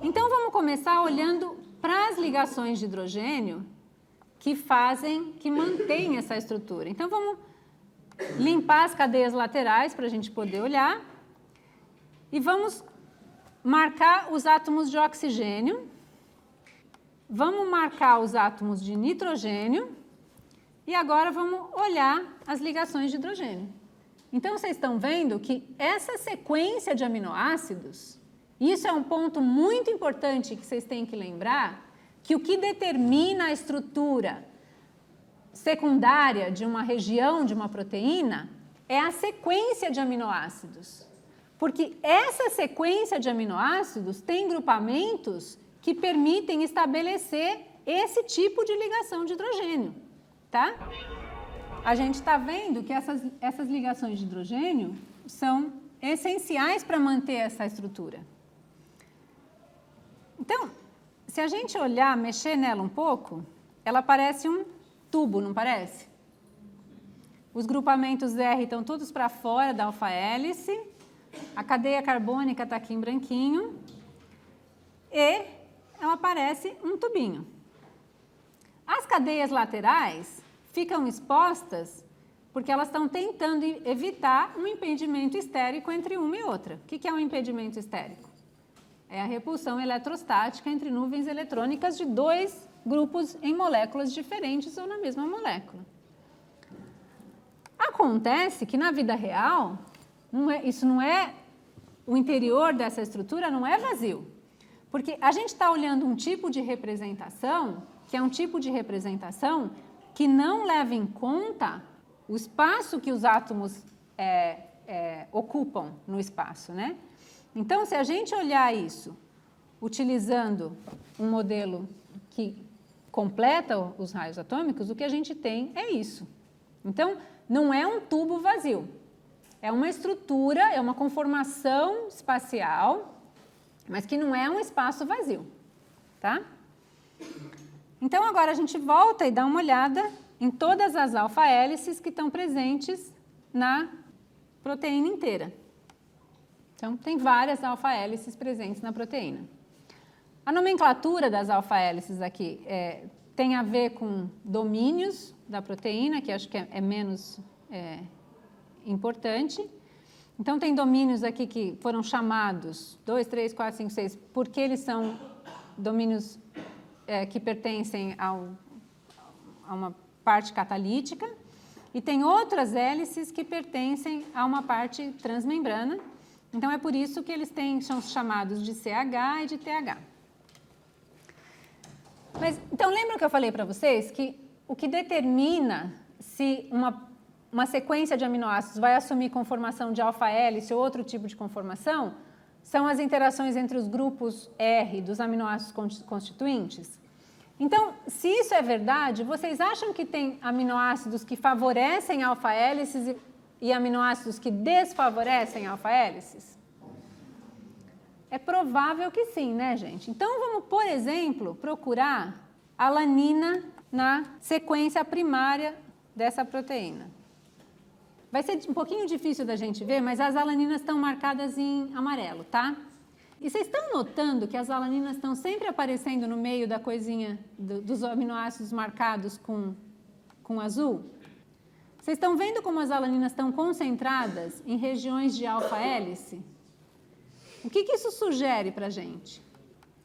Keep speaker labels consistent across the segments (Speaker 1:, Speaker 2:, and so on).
Speaker 1: Então, vamos começar olhando para as ligações de hidrogênio que mantêm essa estrutura. Então, vamos limpar as cadeias laterais para a gente poder olhar e vamos marcar os átomos de oxigênio, vamos marcar os átomos de nitrogênio e agora vamos olhar as ligações de hidrogênio. Então, vocês estão vendo que essa sequência de aminoácidos, isso é um ponto muito importante que vocês têm que lembrar, que o que determina a estrutura secundária de uma região de uma proteína é a sequência de aminoácidos. Porque essa sequência de aminoácidos tem grupamentos que permitem estabelecer esse tipo de ligação de hidrogênio, tá? A gente está vendo que essas ligações de hidrogênio são essenciais para manter essa estrutura. Então, se a gente olhar, mexer nela um pouco, ela parece um tubo, não parece? Os grupamentos R estão todos para fora da alfa-hélice, a cadeia carbônica está aqui em branquinho e ela parece um tubinho. As cadeias laterais ficam expostas porque elas estão tentando evitar um impedimento estérico entre uma e outra. O que é um impedimento estérico? É a repulsão eletrostática entre nuvens eletrônicas de dois grupos em moléculas diferentes ou na mesma molécula. Acontece que na vida real, o interior dessa estrutura não é vazio, porque a gente está olhando um tipo de representação, que é um tipo de representação que não leva em conta o espaço que os átomos ocupam no espaço, né? Então, se a gente olhar isso utilizando um modelo que completa os raios atômicos, o que a gente tem é isso. Então, não é um tubo vazio, é uma estrutura, é uma conformação espacial, mas que não é um espaço vazio, tá? Então, agora a gente volta e dá uma olhada em todas as alfa-hélices que estão presentes na proteína inteira. Então, tem várias alfa-hélices presentes na proteína. A nomenclatura das alfa-hélices aqui tem a ver com domínios da proteína, que acho que é menos importante. Então, tem domínios aqui que foram chamados 2, 3, 4, 5, 6, porque eles são domínios que pertencem a uma parte catalítica, e tem outras hélices que pertencem a uma parte transmembrana. Então, é por isso que eles são chamados de CH e de TH. Então, lembra que eu falei para vocês que o que determina se uma sequência de aminoácidos vai assumir conformação de alfa-hélice ou outro tipo de conformação são as interações entre os grupos R dos aminoácidos constituintes? Então, se isso é verdade, vocês acham que tem aminoácidos que favorecem alfa-hélices e aminoácidos que desfavorecem alfa-hélices? É provável que sim, né, gente? Então, vamos, por exemplo, procurar alanina na sequência primária dessa proteína. Vai ser um pouquinho difícil da gente ver, mas as alaninas estão marcadas em amarelo, tá? E vocês estão notando que as alaninas estão sempre aparecendo no meio da coisinha dos aminoácidos marcados com azul? Vocês estão vendo como as alaninas estão concentradas em regiões de alfa-hélice? O que isso sugere para a gente?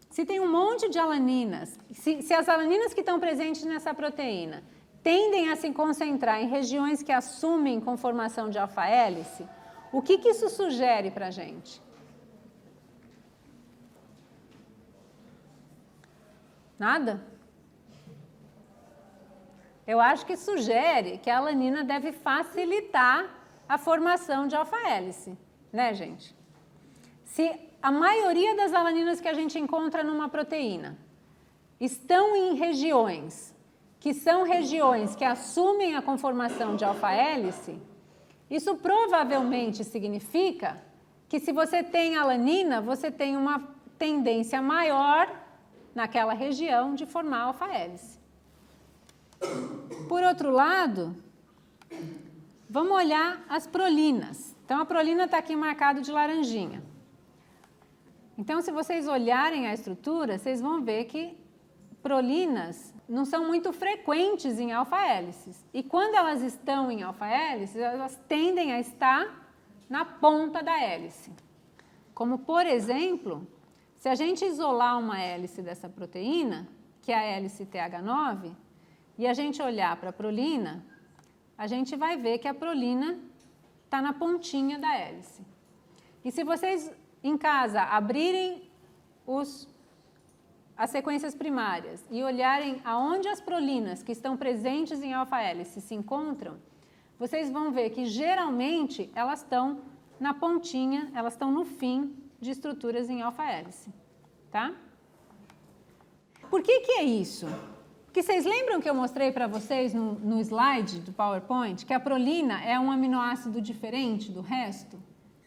Speaker 1: Se tem um monte de alaninas, se as alaninas que estão presentes nessa proteína tendem a se concentrar em regiões que assumem conformação de alfa-hélice, o que isso sugere para a gente? Nada? Eu acho que sugere que a alanina deve facilitar a formação de alfa-hélice, né, gente? Se a maioria das alaninas que a gente encontra numa proteína estão em regiões que são regiões que assumem a conformação de alfa-hélice, isso provavelmente significa que se você tem alanina, você tem uma tendência maior naquela região de formar alfa-hélice. Por outro lado, vamos olhar as prolinas. Então, a prolina está aqui marcado de laranjinha. Então, se vocês olharem a estrutura, vocês vão ver que prolinas não são muito frequentes em alfa-hélices. E quando elas estão em alfa-hélices, elas tendem a estar na ponta da hélice. Como, por exemplo, se a gente isolar uma hélice dessa proteína, que é a hélice TH9, e a gente olhar para a prolina, a gente vai ver que a prolina está na pontinha da hélice. E se vocês, em casa, abrirem as sequências primárias e olharem aonde as prolinas que estão presentes em alfa-hélice se encontram, vocês vão ver que, geralmente, elas estão na pontinha, elas estão no fim de estruturas em alfa-hélice, tá? Por que é isso? Porque vocês lembram que eu mostrei para vocês no slide do PowerPoint que a prolina é um aminoácido diferente do resto?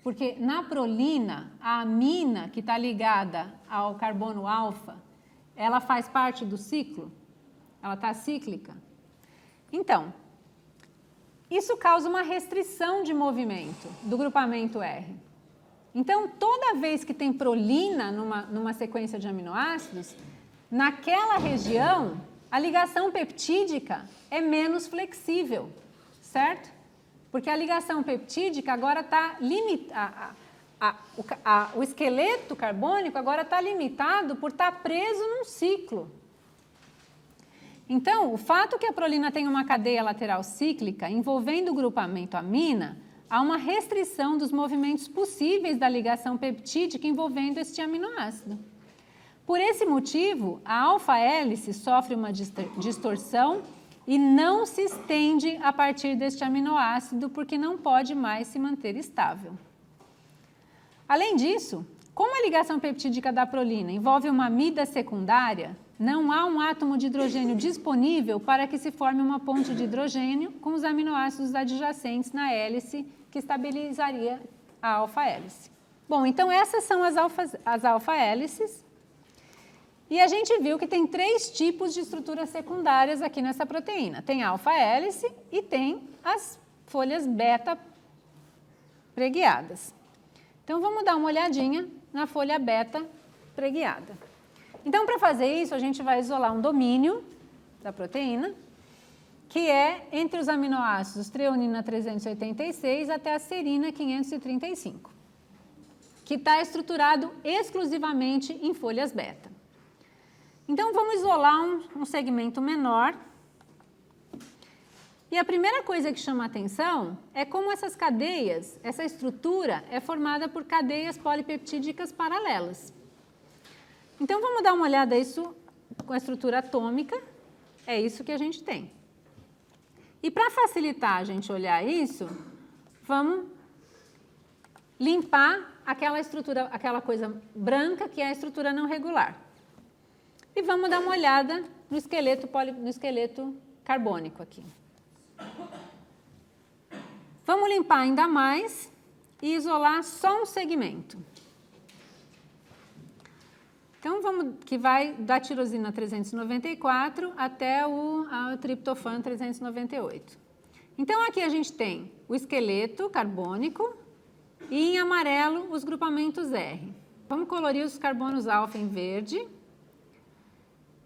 Speaker 1: Porque na prolina, a amina que está ligada ao carbono alfa, ela faz parte do ciclo? Ela está cíclica? Então, isso causa uma restrição de movimento do grupamento R. Então, toda vez que tem prolina numa sequência de aminoácidos, naquela região, a ligação peptídica é menos flexível, certo? Porque a ligação peptídica agora está limitada, o esqueleto carbônico agora está limitado por estar preso num ciclo. Então, o fato que a prolina tem uma cadeia lateral cíclica envolvendo o grupamento amina, há uma restrição dos movimentos possíveis da ligação peptídica envolvendo este aminoácido. Por esse motivo, a alfa-hélice sofre uma distorção e não se estende a partir deste aminoácido porque não pode mais se manter estável. Além disso, como a ligação peptídica da prolina envolve uma amida secundária, não há um átomo de hidrogênio disponível para que se forme uma ponte de hidrogênio com os aminoácidos adjacentes na hélice que estabilizaria a alfa-hélice. Bom, então essas são as alfa-hélices. E a gente viu que tem 3 tipos de estruturas secundárias aqui nessa proteína. Tem a alfa-hélice e tem as folhas beta preguiadas. Então, vamos dar uma olhadinha na folha beta preguiada. Então, para fazer isso, a gente vai isolar um domínio da proteína, que é entre os aminoácidos treonina 386 até a serina 535, que está estruturado exclusivamente em folhas beta. Então, vamos isolar um segmento menor. E a primeira coisa que chama a atenção é como essas cadeias, essa estrutura é formada por cadeias polipeptídicas paralelas. Então, vamos dar uma olhada isso com a estrutura atômica. É isso que a gente tem. E para facilitar a gente olhar isso, vamos limpar aquela estrutura, aquela coisa branca que é a estrutura não regular. E vamos dar uma olhada no esqueleto carbônico aqui. Vamos limpar ainda mais e isolar só um segmento. Então, que vai da tirosina 394 até o triptofano 398. Então, aqui a gente tem o esqueleto carbônico e em amarelo os grupamentos R. Vamos colorir os carbonos alfa em verde.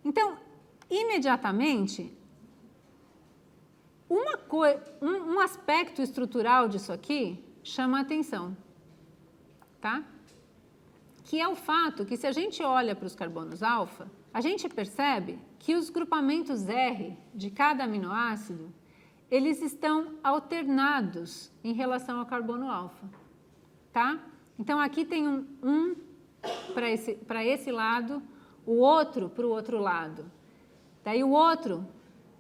Speaker 1: Então, imediatamente, um aspecto estrutural disso aqui chama a atenção, tá? Que é o fato que, se a gente olha para os carbonos alfa, a gente percebe que os grupamentos R de cada aminoácido, eles estão alternados em relação ao carbono alfa, tá? Então, aqui tem um para esse lado, o outro para o outro lado, daí o outro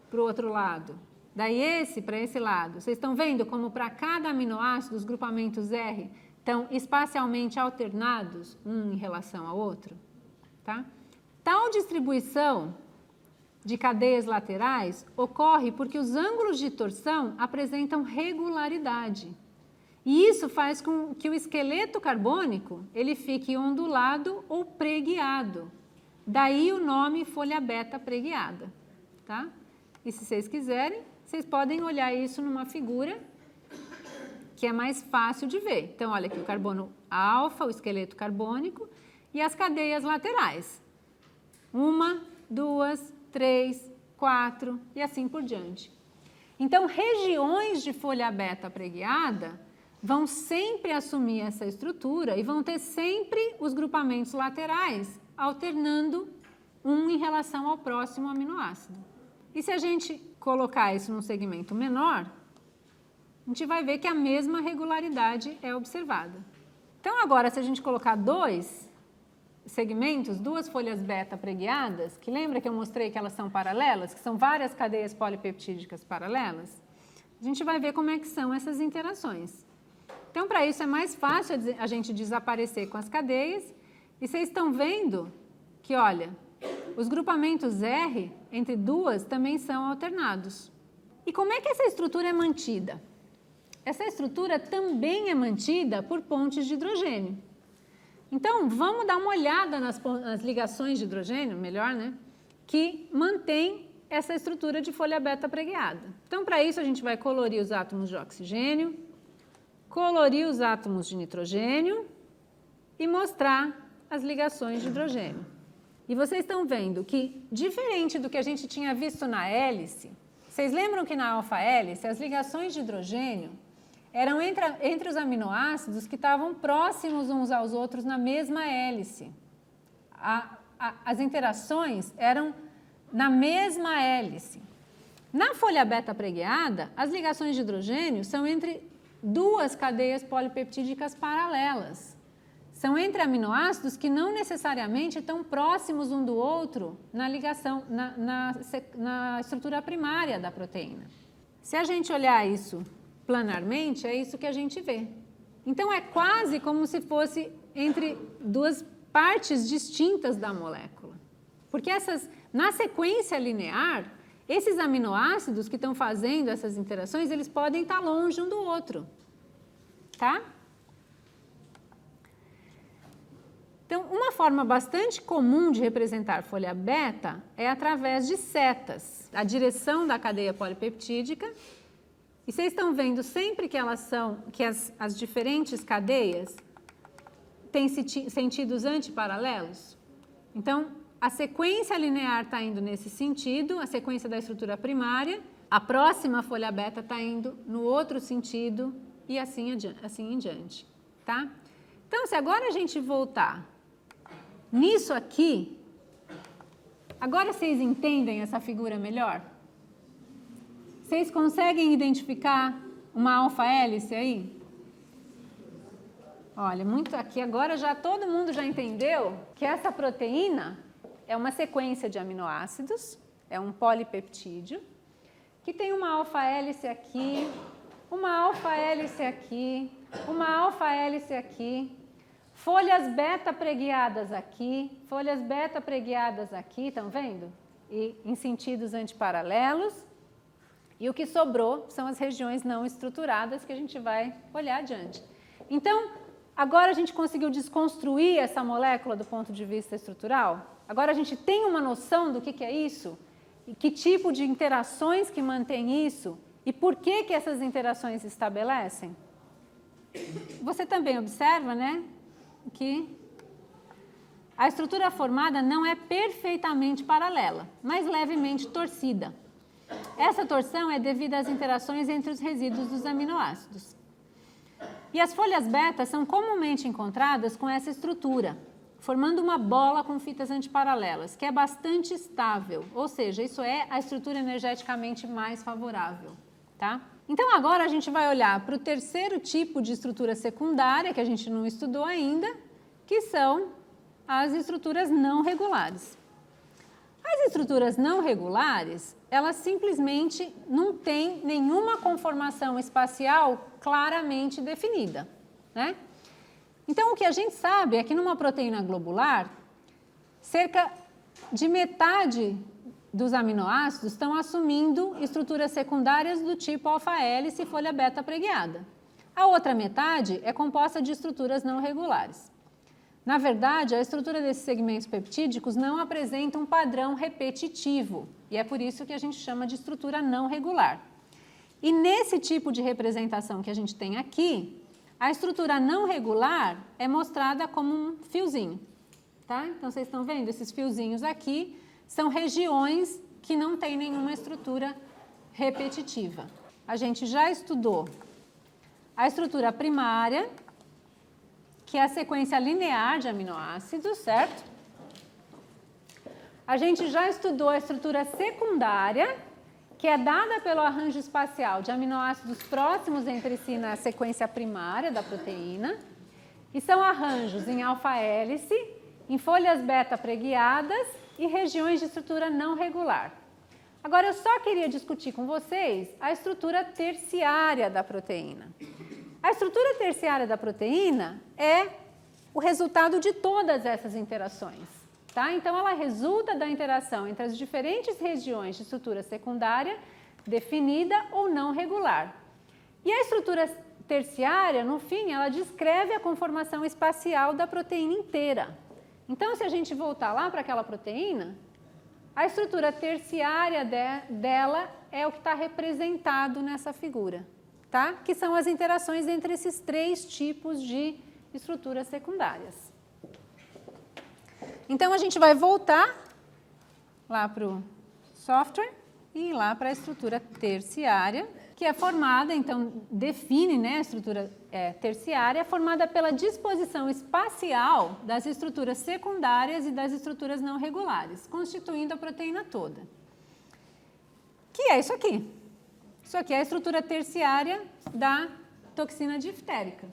Speaker 1: para o outro lado, daí esse para esse lado. Vocês estão vendo como para cada aminoácido os grupamentos R estão espacialmente alternados um em relação ao outro? Tá? Tal distribuição de cadeias laterais ocorre porque os ângulos de torção apresentam regularidade. E isso faz com que o esqueleto carbônico ele fique ondulado ou preguiado. Daí o nome folha beta preguiada. Tá? E se vocês quiserem, vocês podem olhar isso numa figura que é mais fácil de ver. Então, olha aqui o carbono alfa, o esqueleto carbônico, e as cadeias laterais. 1, 2, 3, 4 e assim por diante. Então, regiões de folha beta preguiada vão sempre assumir essa estrutura e vão ter sempre os grupamentos laterais, alternando um em relação ao próximo aminoácido. E se a gente colocar isso num segmento menor, a gente vai ver que a mesma regularidade é observada. Então, agora, se a gente colocar 2 segmentos, 2 folhas beta preguiadas, que lembra que eu mostrei que elas são paralelas, que são várias cadeias polipeptídicas paralelas, a gente vai ver como é que são essas interações. Então, para isso é mais fácil a gente desaparecer com as cadeias, e vocês estão vendo que, olha, os grupamentos R entre 2 também são alternados. E como é que essa estrutura é mantida? Essa estrutura também é mantida por pontes de hidrogênio. Então, vamos dar uma olhada nas ligações de hidrogênio, melhor, né? Que mantém essa estrutura de folha beta preguiada. Então, para isso, a gente vai colorir os átomos de oxigênio, colorir os átomos de nitrogênio e mostrar as ligações de hidrogênio. E vocês estão vendo que, diferente do que a gente tinha visto na hélice, vocês lembram que na alfa-hélice as ligações de hidrogênio eram entre os aminoácidos que estavam próximos uns aos outros na mesma hélice. As interações eram na mesma hélice. Na folha beta preguiada, as ligações de hidrogênio são entre 2 cadeias polipeptídicas paralelas. São entre aminoácidos que não necessariamente estão próximos um do outro na ligação, na estrutura primária da proteína. Se a gente olhar isso planarmente, é isso que a gente vê. Então, é quase como se fosse entre 2 partes distintas da molécula. Porque na sequência linear, esses aminoácidos que estão fazendo essas interações, eles podem estar longe um do outro. Tá? Então, uma forma bastante comum de representar folha beta é através de setas, a direção da cadeia polipeptídica. E vocês estão vendo sempre que as diferentes cadeias têm sentidos antiparalelos? Então, a sequência linear está indo nesse sentido, a sequência da estrutura primária, a próxima folha beta está indo no outro sentido e assim em diante, tá? Então, se agora a gente voltar nisso aqui, agora vocês entendem essa figura melhor? Vocês conseguem identificar uma alfa-hélice aí? Olha, muito aqui agora todo mundo já entendeu que essa proteína é uma sequência de aminoácidos, é um polipeptídeo, que tem uma alfa-hélice aqui, uma alfa-hélice aqui, uma alfa-hélice aqui, folhas beta preguiadas aqui, folhas beta preguiadas aqui, estão vendo? E em sentidos antiparalelos. E o que sobrou são as regiões não estruturadas que a gente vai olhar adiante. Então, agora a gente conseguiu desconstruir essa molécula do ponto de vista estrutural? Agora a gente tem uma noção do que é isso? E que tipo de interações que mantém isso? E por que essas interações se estabelecem? Você também observa, né, que a estrutura formada não é perfeitamente paralela, mas levemente torcida. Essa torção é devida às interações entre os resíduos dos aminoácidos. E as folhas beta são comumente encontradas com essa estrutura, formando uma bola com fitas antiparalelas, que é bastante estável, ou seja, isso é a estrutura energeticamente mais favorável, tá? Então, agora a gente vai olhar para o terceiro tipo de estrutura secundária, que a gente não estudou ainda, que são as estruturas não regulares. As estruturas não regulares, elas simplesmente não têm nenhuma conformação espacial claramente definida, né? Então, o que a gente sabe é que numa proteína globular, cerca de metade dos aminoácidos estão assumindo estruturas secundárias do tipo alfa-hélice e folha beta preguiada. A outra metade é composta de estruturas não regulares. Na verdade, a estrutura desses segmentos peptídicos não apresenta um padrão repetitivo, e é por isso que a gente chama de estrutura não regular. E nesse tipo de representação que a gente tem aqui, a estrutura não regular é mostrada como um fiozinho. tá? Então, vocês estão vendo esses fiozinhos aqui, são regiões que não têm nenhuma estrutura repetitiva. A gente já estudou a estrutura primária, que é a sequência linear de aminoácidos, certo? A gente já estudou a estrutura secundária, que é dada pelo arranjo espacial de aminoácidos próximos entre si na sequência primária da proteína, e são arranjos em alfa-hélice, em folhas beta preguiadas e regiões de estrutura não regular. Agora, eu só queria discutir com vocês a estrutura terciária da proteína. A estrutura terciária da proteína é o resultado de todas essas interações, tá? Então, ela resulta da interação entre as diferentes regiões de estrutura secundária, definida ou não regular. E a estrutura terciária, no fim, ela descreve a conformação espacial da proteína inteira. Então, se a gente voltar lá para aquela proteína, a estrutura terciária dela é o que está representado nessa figura, tá? Que são as interações entre esses três tipos de estruturas secundárias. Então, a gente vai voltar lá para o software e ir lá para a estrutura terciária, que é formada, então, define, né, a estrutura terciária, é formada pela disposição espacial das estruturas secundárias e das estruturas não regulares, constituindo a proteína toda. Que é isso aqui. Isso aqui é a estrutura terciária da toxina diftérica.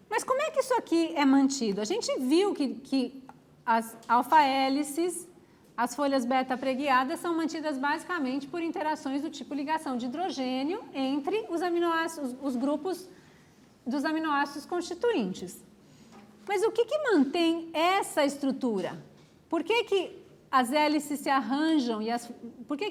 Speaker 1: Mas como é que isso aqui é mantido? A gente viu que as alfa-hélices, as folhas beta preguiadas são mantidas basicamente por interações do tipo ligação de hidrogênio entre os aminoácidos, os grupos dos aminoácidos constituintes. Mas o que mantém essa estrutura? Por que as hélices se arranjam e por que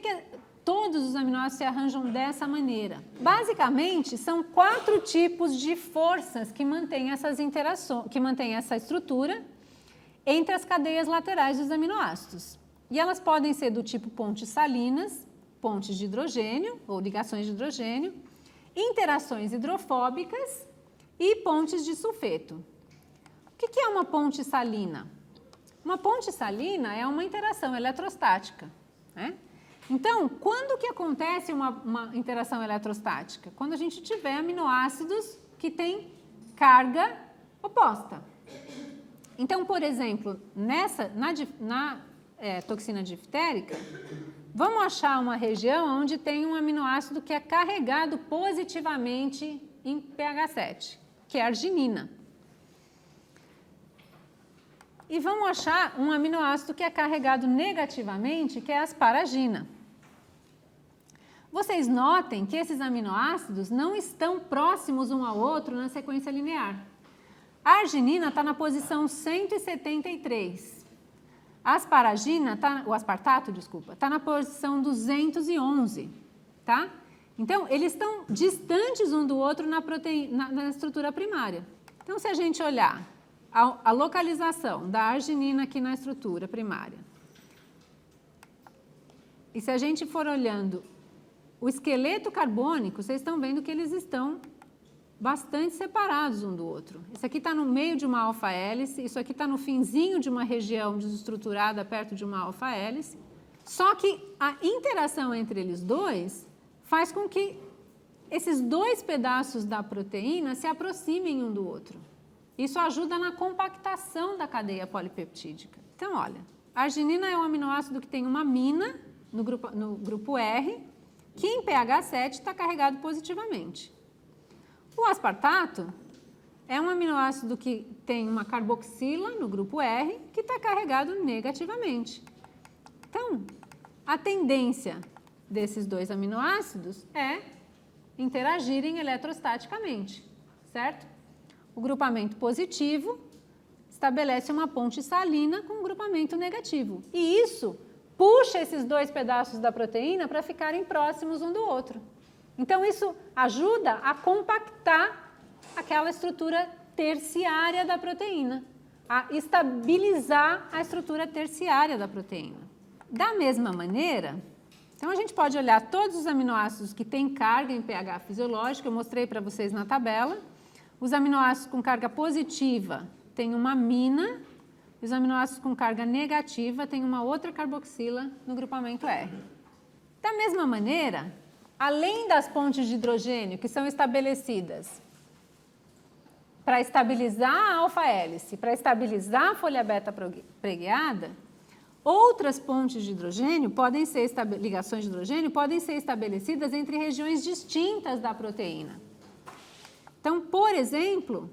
Speaker 1: todos os aminoácidos se arranjam dessa maneira? Basicamente, são 4 tipos de forças que mantêm essas interações, que mantêm essa estrutura entre as cadeias laterais dos aminoácidos. E elas podem ser do tipo pontes salinas, pontes de hidrogênio ou ligações de hidrogênio, interações hidrofóbicas e pontes de sulfeto. O que é uma ponte salina? Uma ponte salina é uma interação eletrostática, né? Então, quando que acontece uma interação eletrostática? Quando a gente tiver aminoácidos que têm carga oposta. Então, por exemplo, na toxina diftérica, vamos achar uma região onde tem um aminoácido que é carregado positivamente em pH 7, que é a arginina. E vamos achar um aminoácido que é carregado negativamente, que é a asparagina. Vocês notem que esses aminoácidos não estão próximos um ao outro na sequência linear. A arginina está na posição 173. A asparagina, o aspartato, desculpa, está na posição 211, tá? Então, eles estão distantes um do outro na estrutura primária. Então, se a gente olhar a localização da arginina aqui na estrutura primária, e se a gente for olhando o esqueleto carbônico, vocês estão vendo que eles estão bastante separados um do outro. Isso aqui está no meio de uma alfa-hélice, isso aqui está no finzinho de uma região desestruturada perto de uma alfa-hélice. Só que a interação entre eles dois faz com que esses dois pedaços da proteína se aproximem um do outro. Isso ajuda na compactação da cadeia polipeptídica. Então, olha, a arginina é um aminoácido que tem uma mina no grupo R, que em pH 7 está carregado positivamente. O aspartato é um aminoácido que tem uma carboxila no grupo R, que está carregado negativamente. Então, a tendência desses dois aminoácidos é interagirem eletrostaticamente, certo? O grupamento positivo estabelece uma ponte salina com um grupamento negativo. E isso puxa esses dois pedaços da proteína para ficarem próximos um do outro. Então, isso ajuda a compactar aquela estrutura terciária da proteína, a estabilizar a estrutura terciária da proteína. Da mesma maneira, então a gente pode olhar todos os aminoácidos que têm carga em pH fisiológico, eu mostrei para vocês na tabela. Os aminoácidos com carga positiva têm uma mina, e os aminoácidos com carga negativa têm uma outra carboxila no grupamento R. Da mesma maneira, além das pontes de hidrogênio que são estabelecidas para estabilizar a alfa-hélice, para estabilizar a folha beta pregueada, outras pontes de hidrogênio podem ser ligações de hidrogênio podem ser estabelecidas entre regiões distintas da proteína. Então, por exemplo,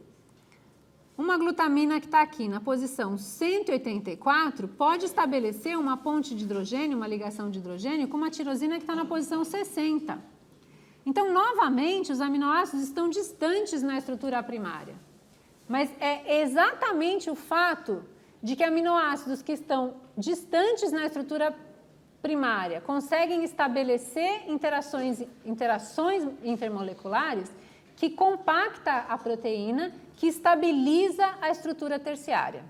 Speaker 1: uma glutamina que está aqui na posição 184 pode estabelecer uma ponte de hidrogênio, uma ligação de hidrogênio, com uma tirosina que está na posição 60. Então, novamente, os aminoácidos estão distantes na estrutura primária. Mas é exatamente o fato de que aminoácidos que estão distantes na estrutura primária conseguem estabelecer interações intermoleculares que compacta a proteína, que estabiliza a estrutura terciária.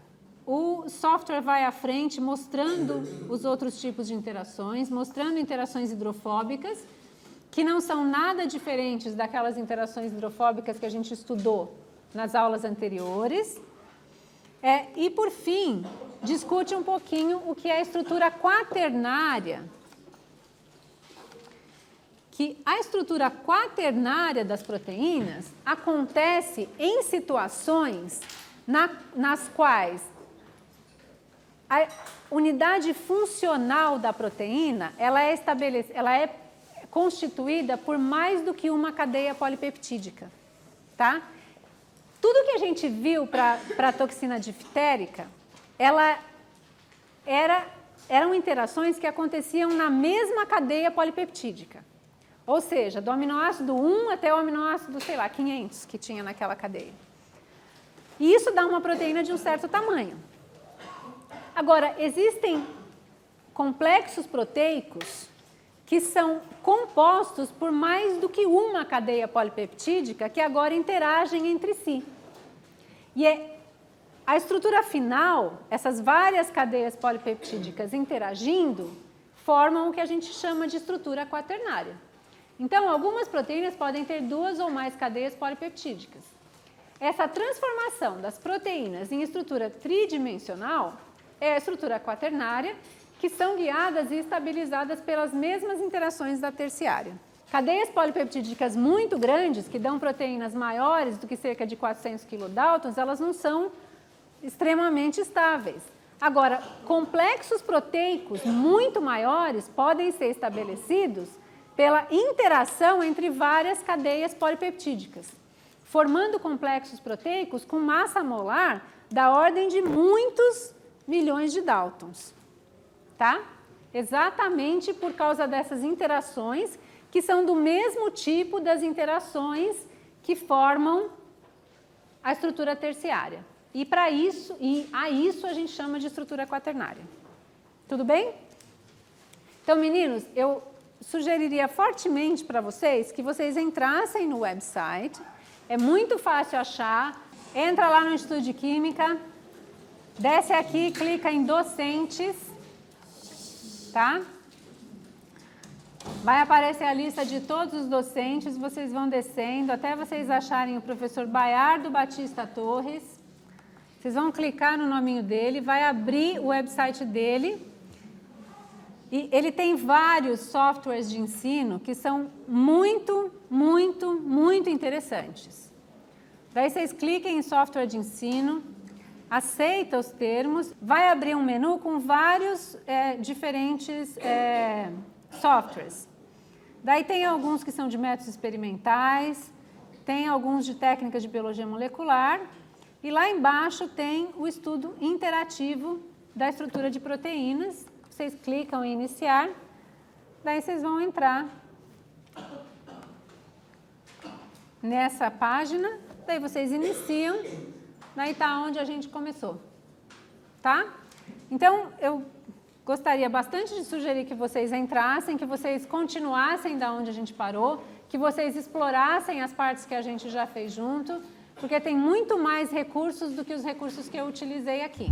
Speaker 1: O software vai à frente mostrando os outros tipos de interações, mostrando interações hidrofóbicas, que não são nada diferentes daquelas interações hidrofóbicas que a gente estudou nas aulas anteriores. E, por fim, discute um pouquinho o que é a estrutura quaternária. Que a estrutura quaternária das proteínas acontece em situações nas quais a unidade funcional da proteína ela é constituída por mais do que uma cadeia polipeptídica, tá? Tudo que a gente viu para a toxina diftérica, eram interações que aconteciam na mesma cadeia polipeptídica. Ou seja, do aminoácido 1 até o aminoácido, sei lá, 500 que tinha naquela cadeia. E isso dá uma proteína de um certo tamanho. Agora, existem complexos proteicos que são compostos por mais do que uma cadeia polipeptídica que agora interagem entre si. E a estrutura final, essas várias cadeias polipeptídicas interagindo, formam o que a gente chama de estrutura quaternária. Então, algumas proteínas podem ter 2 ou mais cadeias polipeptídicas. Essa transformação das proteínas em estrutura tridimensional é a estrutura quaternária, que são guiadas e estabilizadas pelas mesmas interações da terciária. Cadeias polipeptídicas muito grandes, que dão proteínas maiores do que cerca de 400 kDa, elas não são extremamente estáveis. Agora, complexos proteicos muito maiores podem ser estabelecidos pela interação entre várias cadeias polipeptídicas, formando complexos proteicos com massa molar da ordem de muitos milhões de Daltons, tá? Exatamente por causa dessas interações que são do mesmo tipo das interações que formam a estrutura terciária. E a isso a gente chama de estrutura quaternária. Tudo bem? Então, meninos, eu sugeriria fortemente para vocês que vocês entrassem no website. É muito fácil achar. Entra lá no Instituto de Química, desce aqui, clica em docentes, tá? Vai aparecer a lista de todos os docentes, vocês vão descendo até vocês acharem o professor Baiardo Batista Torres. Vocês vão clicar no nominho dele, vai abrir o website dele. E ele tem vários softwares de ensino que são muito, muito, muito interessantes. Daí vocês cliquem em software de ensino, aceita os termos, vai abrir um menu com vários diferentes softwares. Daí tem alguns que são de métodos experimentais, tem alguns de técnicas de biologia molecular, e lá embaixo tem o estudo interativo da estrutura de proteínas. Vocês clicam em iniciar, daí vocês vão entrar nessa página, daí vocês iniciam, daí está onde a gente começou, tá? Então, eu gostaria bastante de sugerir que vocês entrassem, que vocês continuassem da onde a gente parou, que vocês explorassem as partes que a gente já fez junto, porque tem muito mais recursos do que os recursos que eu utilizei aqui.